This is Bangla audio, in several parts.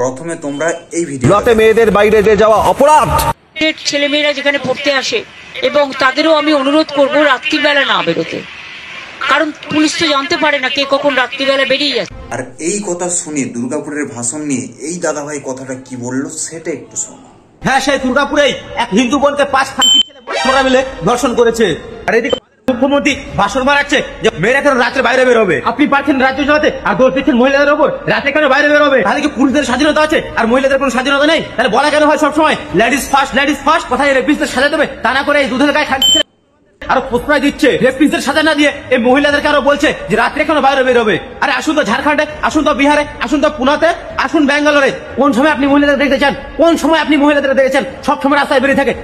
প্রথমে তোমরা এই ভিডিও রাতে মেয়েদের বাইরে যে যাওয়া অপরাধ। ছেলেমেয়েরা যেখানে পড়তে আসে এবং তাদেরও আমি অনুরোধ করব রাত্রিবেলা না বেরোতে, কারণ পুলিশ তো জানতে পারে না কে কখন রাত্রিবেলা বেরিয়ে যাচ্ছে। আর এই কথা শুনে দুর্গাপুরের ভাষণ নিয়ে এই দাদাভাই কথাটা কি বললো সেটা একটু শোনো। হ্যাঁ, সেই দুর্গাপুরেই এক হিন্দু বোনকে 5 খানকি ছেলে মিলে ধর্ষণ করেছে। আর এদিকে মুখ্যমন্ত্রী ভাষণ মারাচ্ছে যে মেয়েরা কেন রাত্রে বাইরে বেরোবে। আপনি পারছেন রাজ্য চালাতে আর দোষ দিচ্ছেন মহিলাদের উপর। রাতে কেন বাইরে বেরোবে? তাহলে কি পুরুষদের স্বাধীনতা আছে আর মহিলাদের কোনো স্বাধীনতা নেই? তাহলে বলা কেন হয় সবসময় লেডিস ফার্স্ট লেডিস ফার্স্ট? কোথায় রেপিস্টদের সাজা দেবে? তা না করে এই দুধের গায়ে খানকি ছেলে আরো প্রশ্রয় দিচ্ছে। রেপিস্টদের সাজা না দিয়ে এই মহিলাদেরকে আরো বলছে যে রাত্রে কেন বাইরে বেরোবে। আরে আসুন তো ঝাড়খণ্ডে, আসুন তো বিহারে, আসুন তো পুনাতে, আসুন ব্যাঙ্গালোরে। কোন সময় আপনি মহিলাদের দেখতে চান? কোন সময় আপনি মহিলাদের দেখেছেন? সবসময় রাস্তায় বেরিয়ে থাকে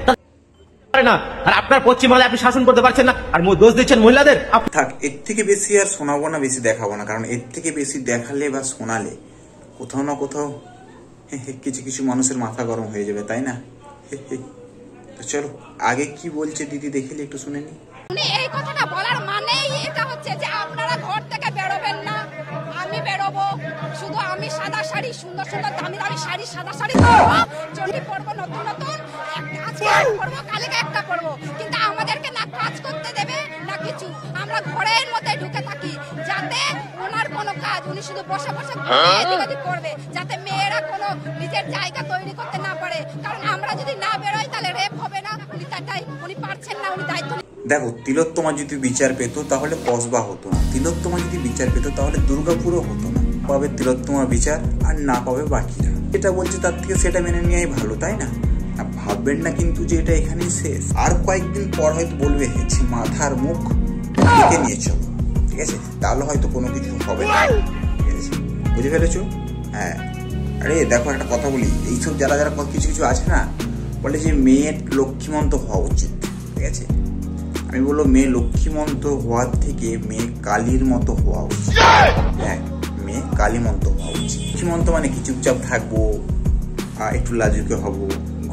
না। আর আপনার পশ্চিমবাংলায় আপনি শাসন করতে পারছেন না আর দোষ দিচ্ছেন মহিলাদের। থাক, এর থেকে বেশি আর শোনাবো না, বেশি দেখাবো না, কারণ এর থেকে বেশি দেখালে বা শোনালে কোথাও না কোথাও কিছু কিছু মানুষের মাথা গরম হয়ে যাবে, তাই না? তো চলো আগে কি বলছে দিদি দেখিলে একটু শুনে নি। উনি এই কথাটা বলার মানেই এটা হচ্ছে যে আপনারা ঘর থেকে বেরোবেন না, আমি বেরোবো। শুধু আমি সাদা শাড়ি, সুন্দর সুন্দর দামি দামি শাড়ি, সাদা শাড়ি পরবো, চটি পরবো, নতুন নতুন আজকে পরবো, কালকে একটা পরবো, কিন্তু আমাদেরকে না কাজ করতে দেবে না কিছু। আমরা ঘরের মধ্যে ঢুকে থাকি, যাতে ওনার কোনো কাজ উনি শুধু বসে বসে এদিক ওদিক করবে, যাতে মেয়েরা কোনো নিজের জায়গা তৈরি করতে না পারে। কারণ আমরা যদি না বেরোই তাহলে রেপ হবে না, উনি পারছেন না, উনি দায়িত্ব। দেখো, তিলোত্তমা যদি বিচার পেত তাহলে কসবা হতো না, তিলোত্তমা যদি বিচার পেত তাহলে দুর্গাপুরও হতো না। পাবে তিলোত্তমা বিচার আর না পাবে বাকিরা। এটা বলছে তার থেকে সেটা মেনে নেওয়াই ভালো, তাই না? ভাববেন না কিন্তু যে এটা এখানেই শেষ। আর কয়েকদিন পর হয়তো বলবে যে মাথার মুখ দেখে নিয়ে চলো, ঠিক আছে? তাহলে হয়তো কোনো কিছু হবে না, ঠিক আছে? বুঝে ফেলেছো? হ্যাঁ। আরে দেখো, একটা কথা বলি, এইসব যারা যারা কিছু কিছু আছে না, বলে যে মেয়ের লক্ষ্মীমন্ত হওয়া উচিত, ঠিক আছে? আমি বলবো মেয়ে লক্ষ্মীমন্ত হওয়ার থেকে মেয়ে কালীর মতো হওয়া উচিত। হ্যাঁ, মেয়ে কালীমন্ত হওয়া উচিত। লক্ষ্মীমন্ত মানে কি? চুপচাপ থাকবো, একটু লাজুকে হব,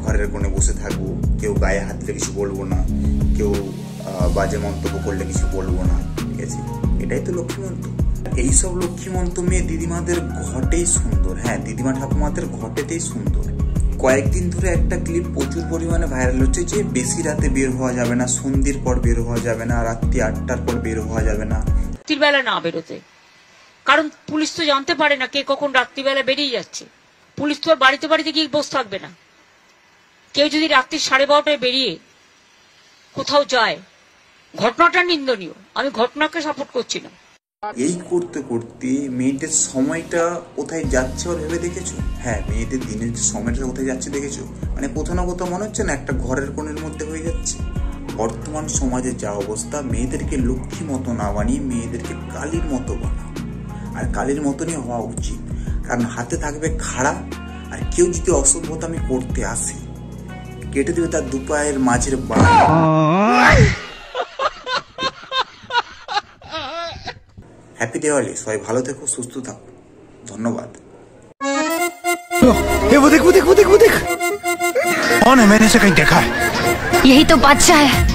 ঘরের কোণে বসে থাকবো, কেউ গায়ে হাত দিলে কিছু বলবো না, কেউ বাজে মন্তব্য করলে কিছু বলবো না, ঠিক আছে? এটাই তো লক্ষ্মীমন্ত। এইসব লক্ষ্মীমন্ত মেয়ে দিদিমাদের ঘটেই সুন্দর। হ্যাঁ, দিদিমা ঠাকুমাদের ঘটেতেই সুন্দর। কয়েকদিন ধরে একটা ক্লিপ প্রচুর পরিমাণে ভাইরাল হচ্ছে যে বেশি রাতে বের হওয়া যাবে না, সন্ধ্যের পর বের হওয়া যাবে না, রাত্রি 8টার পর বের হওয়া যাবে না, রাত্রিবেলা না বেরোতে, কারণ পুলিশ তো জানতে পারে না কে কখন রাত্রিবেলা বেরিয়ে যাচ্ছে। পুলিশ তো আর বাড়িতে বাড়িতে গিয়ে বসে থাকবে না। কেউ যদি রাত্রি 12:30টায় বেরিয়ে কোথাও যায়, ঘটনাটা নিন্দনীয়, আমি ঘটনাকে সাপোর্ট করছি না। এই করতে করতে মেয়েদের সময়টা কোথায় যাচ্ছে ওর ভেবে দেখেছো? হ্যাঁ, মেয়েদের দিনের সময়টা কোথায় যাচ্ছে দেখেছো? মানে কোথাও না কোথাও মনে হচ্ছে না একটা ঘরের কোণের মধ্যে হয়ে যাচ্ছে। বর্তমান সমাজে যা অবস্থা, মেয়েদেরকে লক্ষ্মী মতো না বানিয়ে মেয়েদেরকে কালীর মতো বানাও। আর কালীর মতনই হওয়া উচিত, কারণ হাতে থাকবে খাড়া। আর কেউ যদি অসভ্যতামি করতে আসে, কেটে দেবে তার দুপায়ের মাঝের বাল। হ্যাপি দিওয়ালি, সবাই ভালো থেকো, সুস্থ থাকো, ধন্যবাদ। वो देख कौन है? मैंने इसे कहीं देखा है। यही तो बादशाह है।